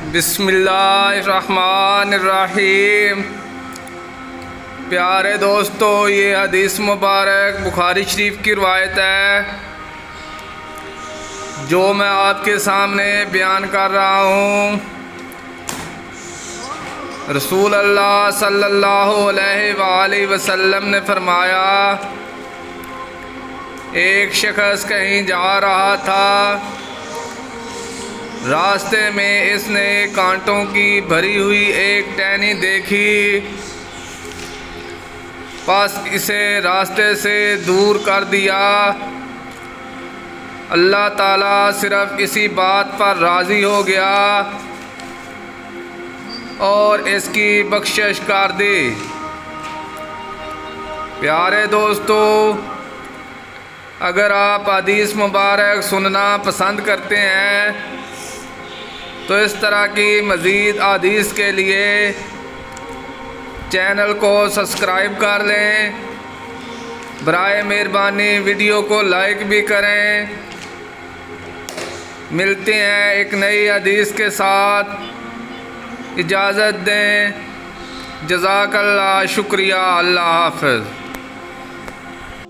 बिस्मिल्लाहिर्रहमानिर्रहीम। प्यारे दोस्तों, ये हदीस मुबारक बुखारी शरीफ की रवायत है जो मैं आपके सामने बयान कर रहा हूँ। रसूल अल्लाह सल्लल्लाहु अलैहि वसल्लम ने फरमाया, एक शख्स कहीं जा रहा था, रास्ते में इसने कांटों की भरी हुई एक टहनी देखी, बस इसे रास्ते से दूर कर दिया। अल्लाह ताला सिर्फ इसी बात पर राज़ी हो गया और इसकी बख्शिश कर दी। प्यारे दोस्तों, अगर आप हदीस मुबारक सुनना पसंद करते हैं तो इस तरह की मज़ीद हदीस के लिए चैनल को सब्सक्राइब कर लें। बराए मेहरबानी वीडियो को लाइक भी करें। मिलते हैं एक नई हदीस के साथ, इजाज़त दें। जज़ाकल्लाह, शुक्रिया, अल्लाह हाफ़िज़।